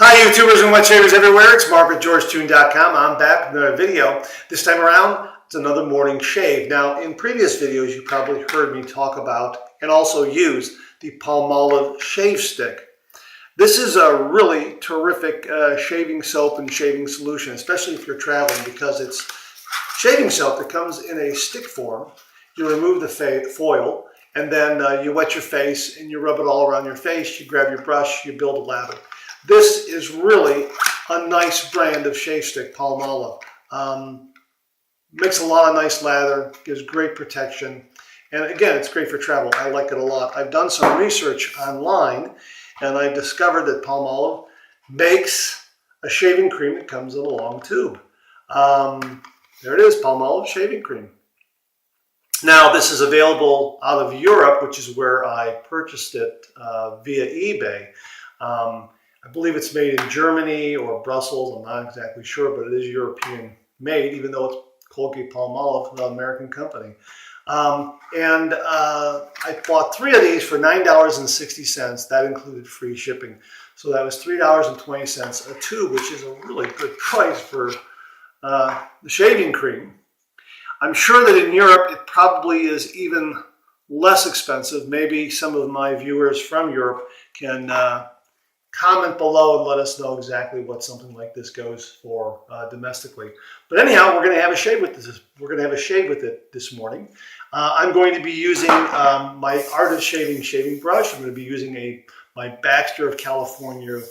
Hi YouTubers and wet shavers everywhere, it's Mark with GeorgeTune.com. I'm back with another video. This time around, it's another morning shave. Now, in previous videos, you probably heard me talk about and also use the Palmolive shave stick. This is a really terrific shaving soap and shaving solution, especially if you're traveling, because it's shaving soap that comes in a stick form. You remove the foil, and then you wet your face and you rub it all around your face. You grab your brush, you build a lather. This is really a nice brand of shave stick, Palmolive. Makes a lot of nice lather, gives great protection, and again, it's great for travel. I like it a lot. I've done some research online, and I discovered that Palmolive makes a shaving cream that comes in a long tube. There it is, Palmolive shaving cream. Now, this is available out of Europe, which is where I purchased it via eBay. I believe it's made in Germany or Brussels. I'm not exactly sure, but it is European made, even though it's Colgate-Palmolive, an American company. I bought 3 of these for $9.60. That included free shipping. So that was $3.20 a tube, which is a really good price for the shaving cream. I'm sure that in Europe it probably is even less expensive. Maybe some of my viewers from Europe can comment below and let us know exactly what something like this goes for domestically. But anyhow, we're going to have a shave with this. We're going to have a shave with it this morning. I'm going to be using my Artist shaving brush. I'm going to be using my Baxter of California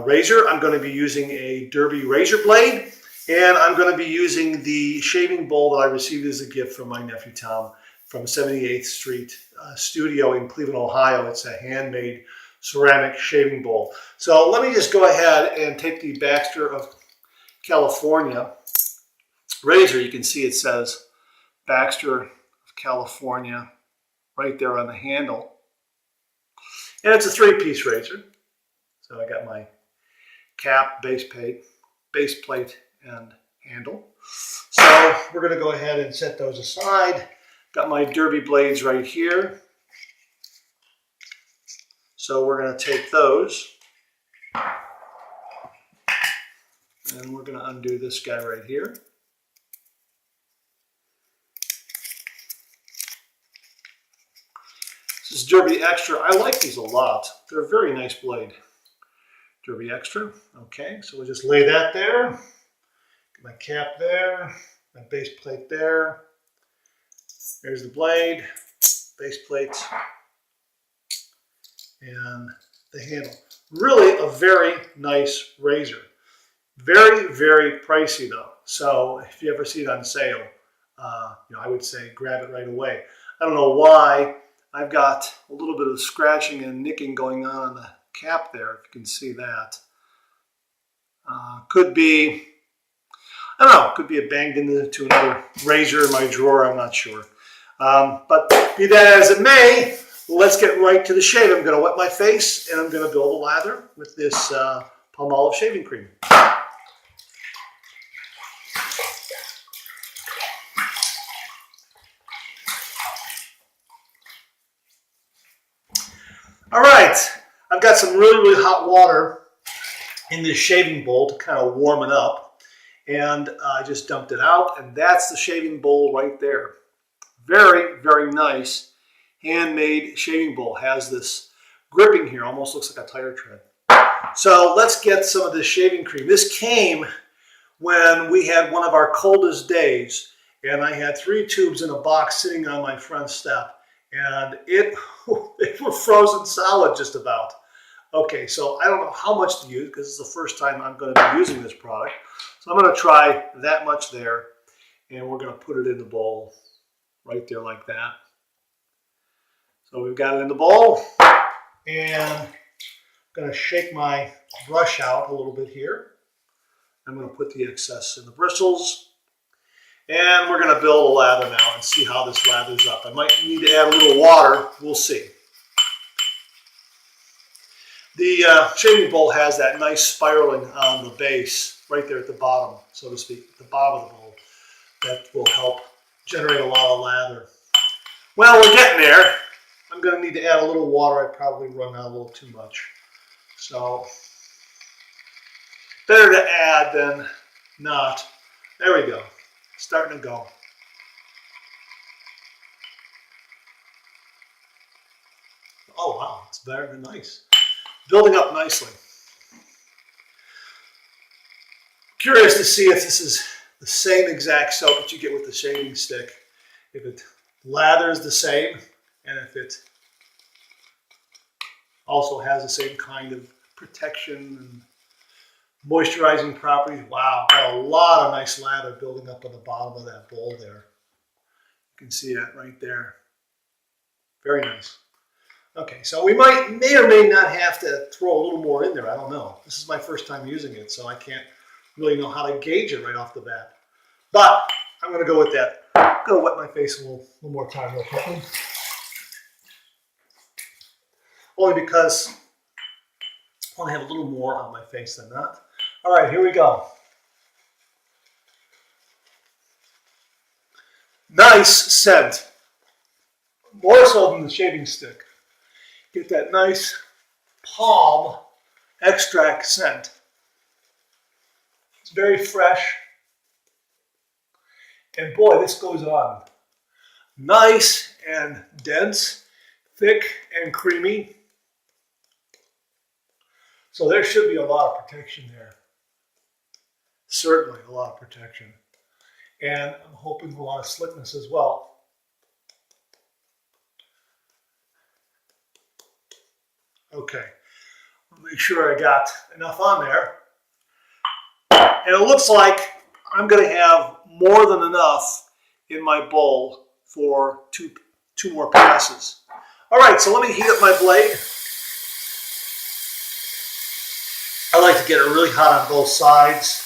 razor. I'm going to be using a Derby razor blade, and I'm going to be using the shaving bowl that I received as a gift from my nephew Tom from 78th Street Studio in Cleveland, Ohio. It's a handmade ceramic shaving bowl. So let me just go ahead and take the Baxter of California razor. You can see it says Baxter of California right there on the handle. And it's a 3-piece razor. So I got my cap, base plate, and handle. So we're going to go ahead and set those aside. Got my Derby blades right here. So we're going to take those, and we're going to undo this guy right here. This is Derby Extra. I like these a lot. They're a very nice blade. Derby Extra. Okay, so we'll just lay that there. Get my cap there, my base plate there. There's the blade, base plate, and the handle. Really a very nice razor. Very, very pricey though. So if you ever see it on sale, I would say grab it right away. I don't know why. I've got a little bit of scratching and nicking going on the cap there, if you can see that. Could be, I don't know, could be banged into another razor in my drawer, I'm not sure. But be that as it may, let's get right to the shave. I'm going to wet my face and I'm going to build a lather with this Palmolive shaving cream. All right, I've got some really, really hot water in this shaving bowl to kind of warm it up. And I just dumped it out, and that's the shaving bowl right there. Very, very nice handmade shaving bowl. Has this gripping here, almost looks like a tire tread. So let's get some of this shaving cream. This came when we had one of our coldest days, and I had 3 tubes in a box sitting on my front step, and they were frozen solid just about. Okay, so I don't know how much to use because it's the first time I'm going to be using this product. So I'm going to try that much there, and we're going to put it in the bowl right there like that. So we've got it in the bowl, and I'm going to shake my brush out a little bit here. I'm going to put the excess in the bristles, and we're going to build a lather now and see how this lathers up. I might need to add a little water. We'll see. The shaving bowl has that nice spiraling on the base right there at the bottom, so to speak, at the bottom of the bowl. That will help generate a lot of lather. Well, we're getting there. I'm going to need to add a little water. I probably run out a little too much. So Better to add than not. There we go. Starting to go. Oh wow, it's very nice. Building up nicely. Curious to see if this is the same exact soap that you get with the shaving stick. If it lathers the same, and if it also has the same kind of protection and moisturizing properties. Wow, got a lot of nice lather building up on the bottom of that bowl there. You can see that right there. Very nice. Okay, so we may or may not have to throw a little more in there. I don't know. This is my first time using it, so I can't really know how to gauge it right off the bat. But I'm going to go with that. I'm going to wet my face a little more time real quickly. Only because I want to have a little more on my face than not. All right, here we go. Nice scent. More so than the shaving stick. Get that nice palm extract scent. It's very fresh. And boy, this goes on. Nice and dense, thick and creamy. So there should be a lot of protection there. Certainly a lot of protection. And I'm hoping a lot of slickness as well. Okay, I'll make sure I got enough on there. And it looks like I'm going to have more than enough in my bowl for two more passes. All right, so let me heat up my blade. I like to get it really hot on both sides.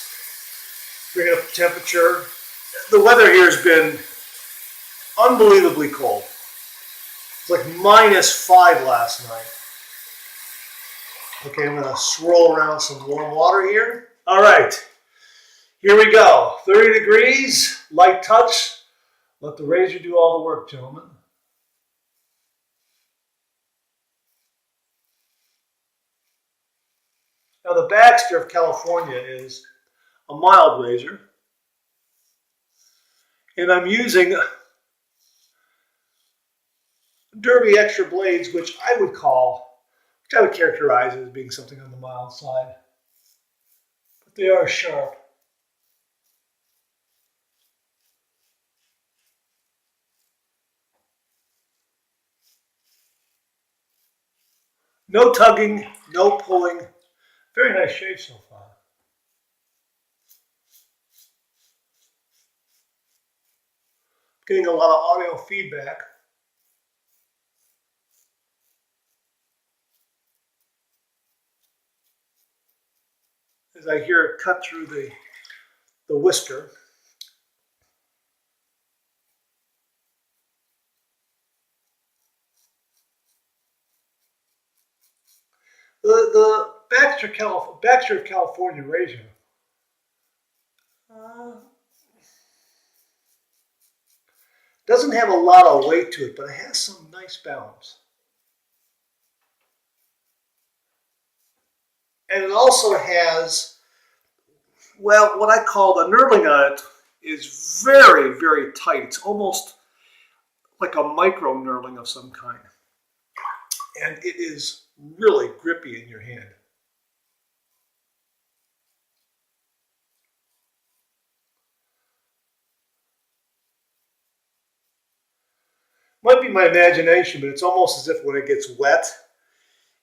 Bring up the temperature. The weather here has been unbelievably cold. It's like -5 last night. Okay, I'm going to swirl around some warm water here. All right, here we go. 30 degrees, light touch. Let the razor do all the work, gentlemen. Now the Baxter of California is a mild razor. And I'm using Derby Extra blades, which I would characterize as being something on the mild side. But they are sharp. No tugging, no pulling. Very nice shave so far. Getting a lot of audio feedback. As I hear it cut through the whisker. The Baxter of California razor doesn't have a lot of weight to it, but it has some nice balance. And it also has, well, what I call the knurling on it is very, very tight. It's almost like a micro knurling of some kind. And it is really grippy in your hand. Might be my imagination, but it's almost as if when it gets wet,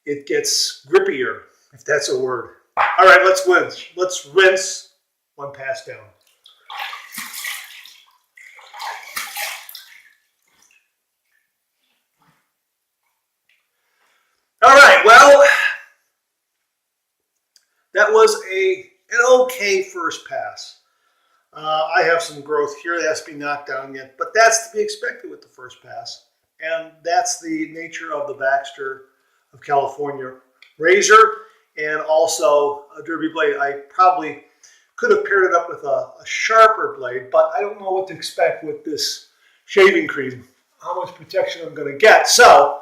it gets grippier, if that's a word. All right, let's rinse. Let's rinse one pass down. All right, well, that was an okay first pass. I have some growth here that has to be knocked down yet, but that's to be expected with the first pass. And that's the nature of the Baxter of California razor and also a Derby blade. I probably could have paired it up with a sharper blade, but I don't know what to expect with this shaving cream, how much protection I'm going to get. So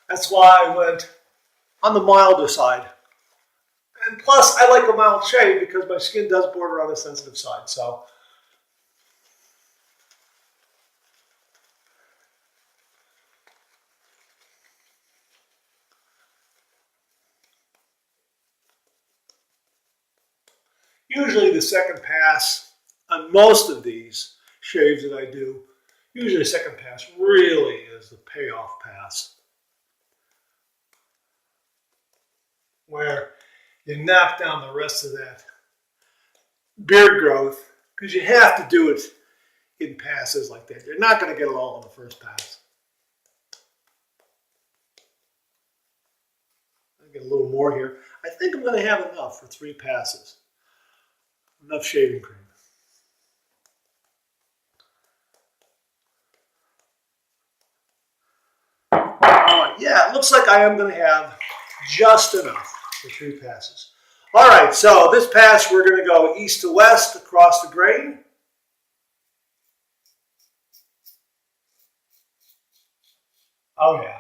that's why I went on the milder side. And plus, I like a mild shave because my skin does border on the sensitive side. So, usually the second pass on most of these shaves that I do, usually the second pass really is the payoff pass, where you knock down the rest of that beard growth, because you have to do it in passes like that. You're not going to get it all in the first pass. I'll get a little more here. I think I'm going to have enough for 3 passes. Enough shaving cream. All right, yeah, it looks like I am going to have just enough for 3 passes. All right, so this pass we're going to go east to west across the grain. Oh yeah.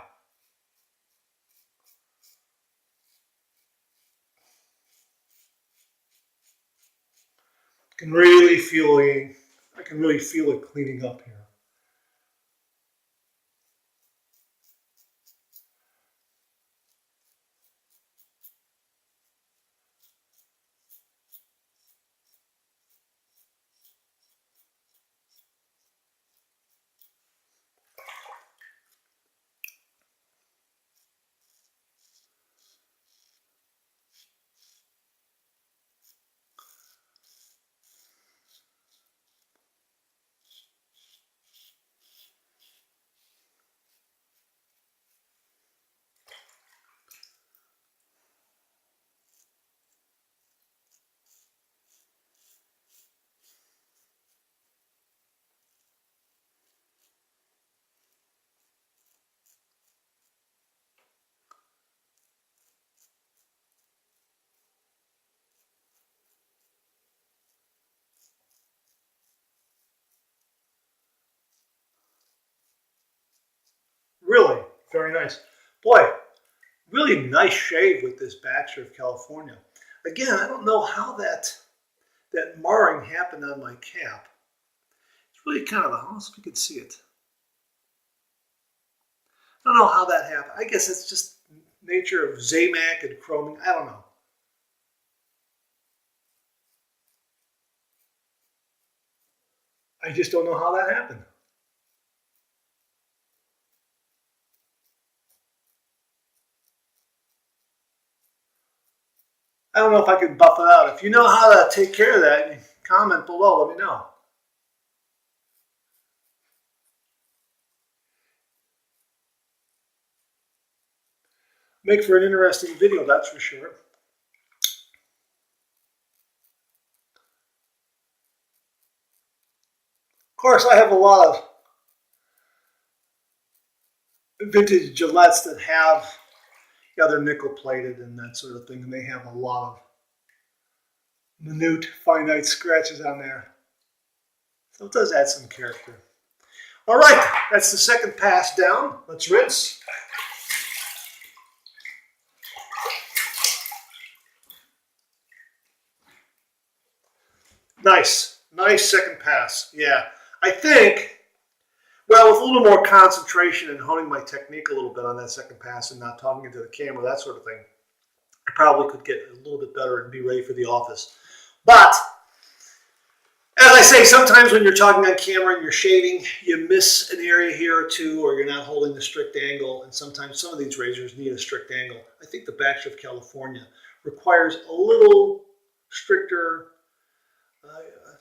I can really feel it cleaning up here. Really, very nice. Boy, really nice shave with this Baxter of California. Again, I don't know how that marring happened on my cap. It's really kind of, I don't know if you can see it. I don't know how that happened. I guess it's just nature of Zamac and chroming. I don't know. I just don't know how that happened. I don't know if I can buff it out. If you know how to take care of that, comment below. Let me know. Make for an interesting video, that's for sure. Of course, I have a lot of vintage Gillettes that have, yeah, they're nickel plated and that sort of thing, and they have a lot of minute, finite scratches on there. So it does add some character. All right, that's the second pass down. Let's rinse. Nice, nice second pass. Yeah, I think, well, with a little more concentration and honing my technique a little bit on that second pass and not talking into the camera, that sort of thing, I probably could get a little bit better and be ready for the office. But as I say, sometimes when you're talking on camera and you're shaving, you miss an area here or two, or you're not holding the strict angle, and sometimes some of these razors need a strict angle. I think the Baxter of California requires a little stricter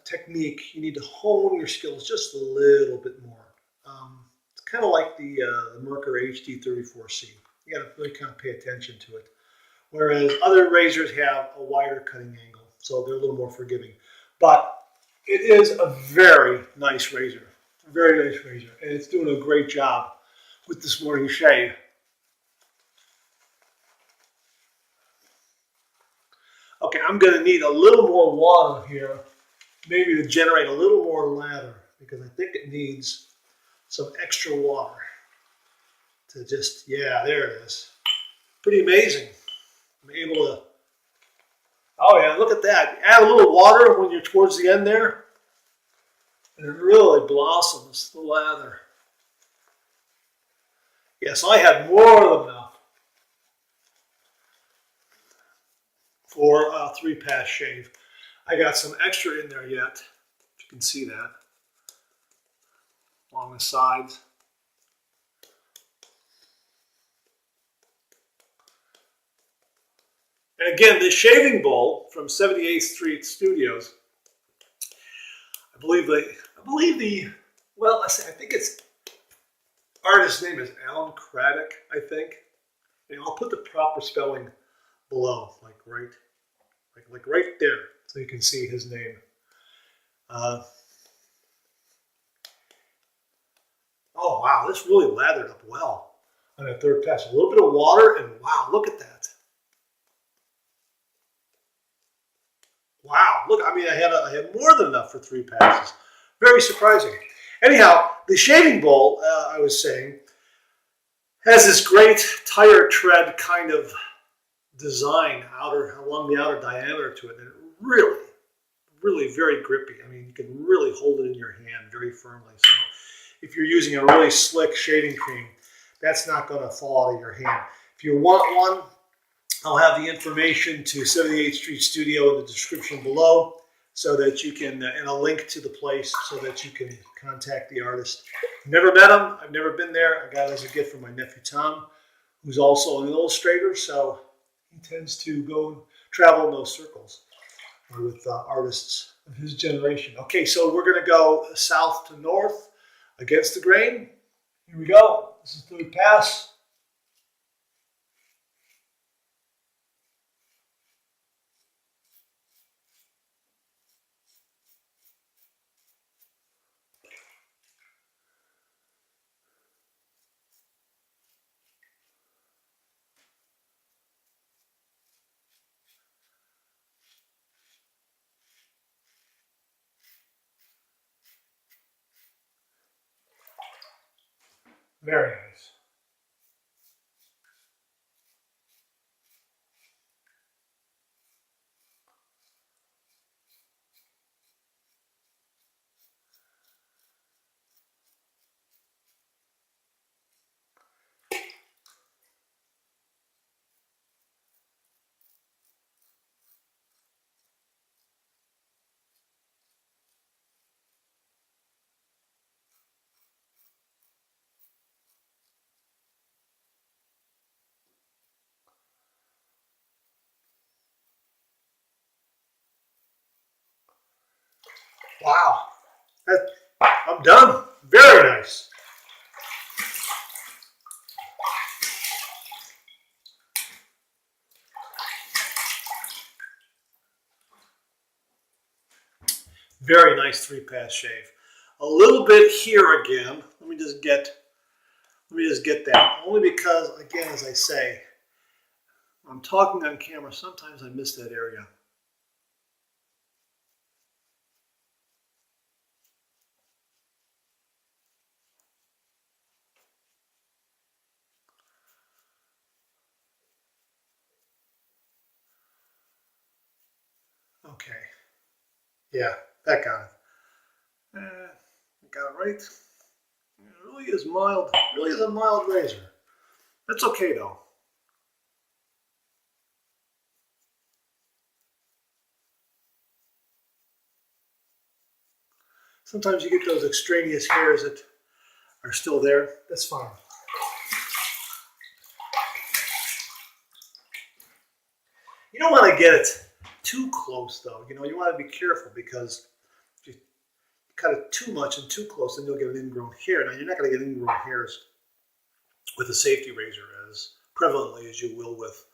technique. You need to hone your skills just a little bit more. It's kind of like the Merkur HD34C. You got to really kind of pay attention to it. Whereas other razors have a wider cutting angle, so they're a little more forgiving. But it is a very nice razor, very nice razor, and it's doing a great job with this morning shave. Okay, I'm going to need a little more water here, maybe to generate a little more lather, because I think it needs some extra water to just, yeah, there it is. Pretty amazing. I'm able to Oh yeah, look at that. Add a little water when you're towards the end there, and it really blossoms the lather. Yes, I had more than enough for a 3-pass shave. I got some extra in there yet. You can see that along the sides. And again, this shaving bowl from 78th Street Studios, I believe well, I think it's artist's name is Alan Craddock, I think. And I'll put the proper spelling below, like right there, so you can see his name. Oh wow, this really lathered up well on that 3rd pass. A little bit of water, and wow, look at that. Wow, look, I mean, I had more than enough for 3 passes. Very surprising. Anyhow, the shaving bowl, I was saying, has this great tire tread kind of design along the outer diameter to it. And it really very grippy. I mean, you can really hold it in your hand very firmly. So if you're using a really slick shaving cream, that's not going to fall out of your hand. If you want one, I'll have the information to 78th Street Studio in the description below, so that you can, and a link to the place so that you can contact the artist. Never met him. I've never been there. I got it as a gift from my nephew Tom, who's also an illustrator, so he tends to go travel in those circles with artists of his generation. Okay, so we're going to go south to north against the grain. Here we go. This is 3rd pass. Very nice. Wow. I'm done. Very nice. Very nice 3-pass shave. A little bit here again. Let me just get that. Only because, again, as I say, I'm talking on camera. Sometimes I miss that area. Okay. Yeah, that got it. Got it right. It really is mild. Really is a mild razor. That's okay though. Sometimes you get those extraneous hairs that are still there. That's fine. You don't want to get it too close though. You know, you want to be careful, because if you cut it too much and too close, then you'll get an ingrown hair. Now, you're not going to get ingrown hairs with a safety razor as prevalently as you will with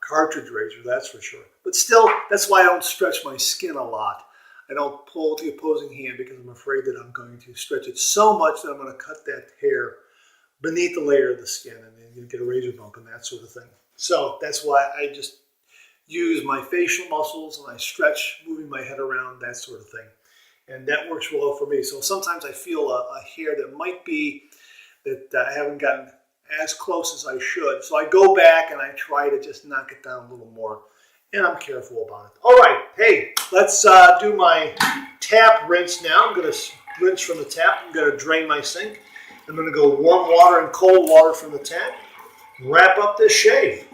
cartridge razor, that's for sure. But still, that's why I don't stretch my skin a lot. I don't pull the opposing hand, because I'm afraid that I'm going to stretch it so much that I'm going to cut that hair beneath the layer of the skin, and then you get a razor bump and that sort of thing. So that's why I just use my facial muscles and I stretch, moving my head around, that sort of thing. And that works well for me. So sometimes I feel a hair that might be that I haven't gotten as close as I should. So I go back and I try to just knock it down a little more. and I'm careful about it. All right, hey, let's do my tap rinse now. I'm going to rinse from the tap. I'm going to drain my sink. I'm going to go warm water and cold water from the tap. Wrap up this shave.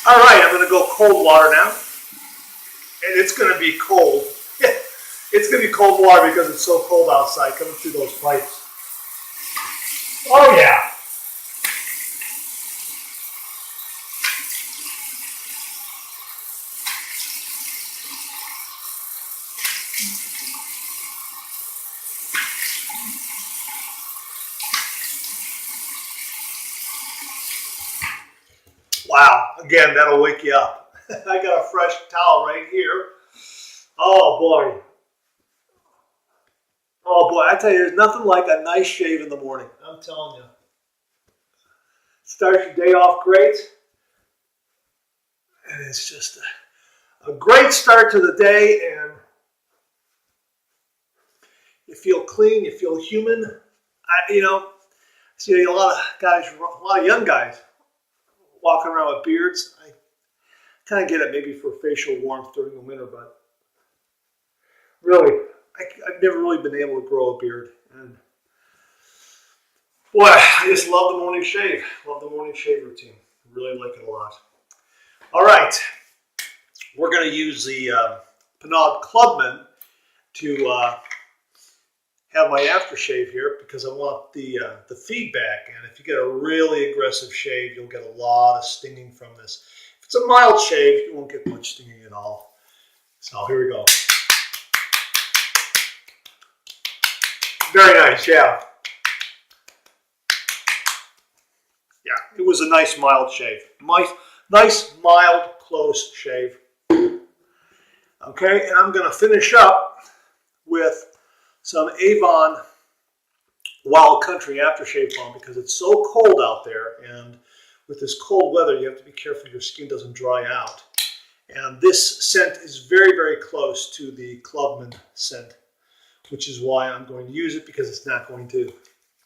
All right, I'm going to go cold water now. And it's going to be cold. It's going to be cold water because it's so cold outside coming through those pipes. Oh, yeah. Wow, again, that'll wake you up. I got a fresh towel right here. Oh, boy. Oh, boy, I tell you, there's nothing like a nice shave in the morning. I'm telling you. Start your day off great. And it's just a great start to the day, and you feel clean, you feel human. I see a lot of guys, a lot of young guys walking around with beards. I kind of get it maybe for facial warmth during the winter, but really, I've never really been able to grow a beard. And boy, I just love the morning shave. Love the morning shave routine. Really like it a lot. All right, we're going to use the Palmolive Clubman to have my aftershave here because I want the feedback. And if you get a really aggressive shave, you'll get a lot of stinging from this. If it's a mild shave, you won't get much stinging at all. So here we go. Very nice, yeah. Yeah, it was a nice mild shave. Nice, mild, close shave. Okay, and I'm going to finish up with some Avon Wild Country aftershave balm because it's so cold out there, and with this cold weather you have to be careful your skin doesn't dry out. And this scent is very, very close to the Clubman scent, which is why I'm going to use it because it's not going to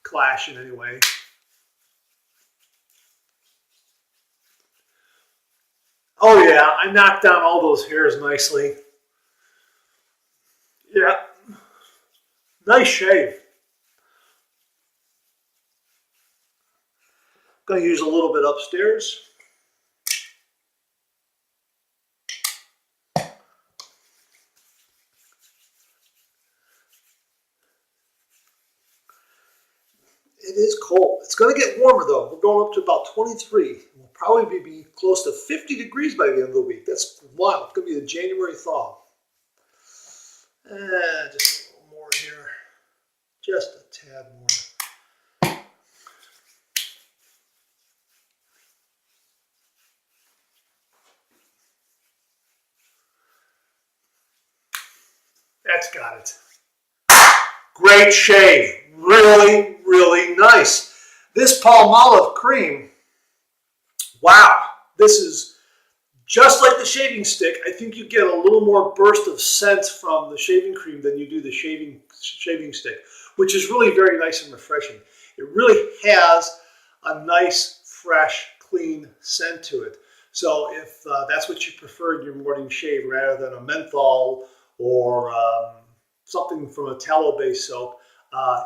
clash in any way. Oh yeah, I knocked down all those hairs nicely. Yeah, nice shave. Going to use a little bit upstairs. It is cold. It's going to get warmer though. We're going up to about 23. We'll probably be close to 50 degrees by the end of the week. That's wild. It's going to be the January thaw. Just a little more here. Just a tad more. That's got it. Great shave. Really, really nice. This Palmolive cream, wow. This is just like the shaving stick. I think you get a little more burst of scent from the shaving cream than you do the shaving stick, which is really very nice and refreshing. It really has a nice, fresh, clean scent to it. So if that's what you prefer in your morning shave rather than a menthol or something from a tallow-based soap,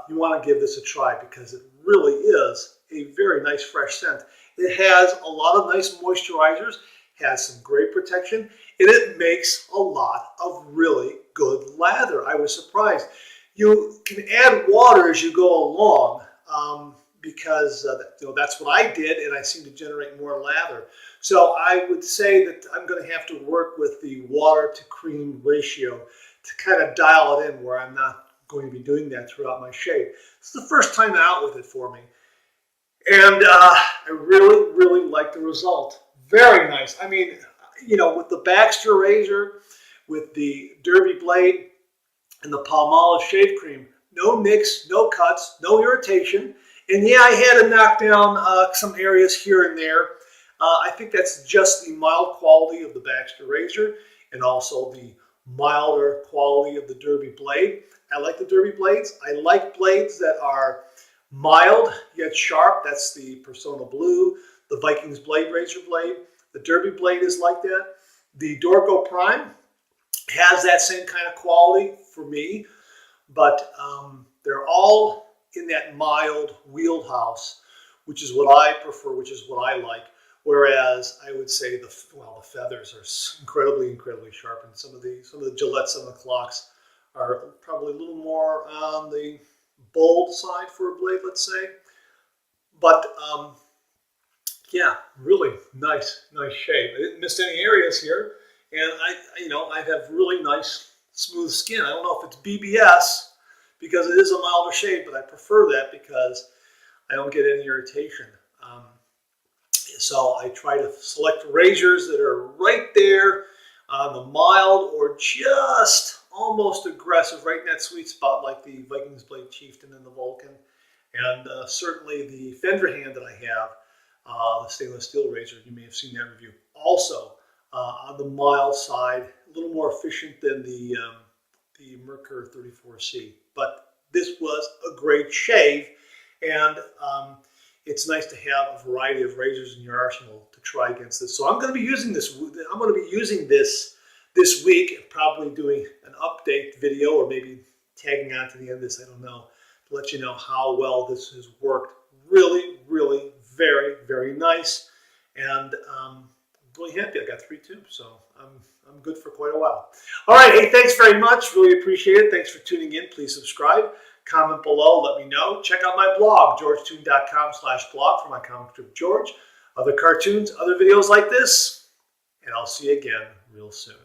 you want to give this a try because it really is a very nice fresh scent. It has a lot of nice moisturizers, has some great protection, and it makes a lot of really good lather. I was surprised. You can add water as you go along because that's what I did, and I seem to generate more lather. So I would say that I'm going to have to work with the water to cream ratio to kind of dial it in where I'm not going to be doing that throughout my shave. It's the first time out with it for me. And I really, really like the result. Very nice. I mean, with the Baxter razor, with the Derby blade, and the Palmolive shave cream, no nicks, no cuts, no irritation. And yeah, I had to knock down some areas here and there. I think that's just the mild quality of the Baxter razor and also the milder quality of the Derby blade. I like the Derby blades. I like blades that are mild yet sharp. That's the Persona Blue, the Vikings blade razor blade. The Derby blade is like that. The Dorco Prime has that same kind of quality for me, but they're all in that mild wheelhouse, which is what I prefer, which is what I like. Whereas I would say the feathers are incredibly sharp, and some of the Gillette 7 o'clocks are probably a little more on the bold side for a blade, let's say. But yeah, really nice shave. I didn't miss any areas here, and I have really nice smooth skin. I don't know if it's BBS because it is a milder shave, but I prefer that because I don't get any irritation. So I try to select razors that are right there on the mild or just almost aggressive, right in that sweet spot, like the Vikings Blade Chieftain and the Vulcan, and certainly the fender hand that I have, the stainless steel razor. You may have seen that review. Also on the mild side, a little more efficient than the Merkur 34C. But this was a great shave, and it's nice to have a variety of razors in your arsenal to try against this. So I'm going to be using this. I'm going to be using this week, and probably doing an update video, or maybe tagging on to the end of this. I don't know, to let you know how well this has worked. Really, very nice, and I'm really happy. I got 3 tubes, so I'm good for quite a while. All right, hey, thanks very much. Really appreciate it. Thanks for tuning in. Please subscribe. Comment below, let me know. Check out my blog, georgetoon.com/blog for my comic strip George, other cartoons, other videos like this, and I'll see you again real soon.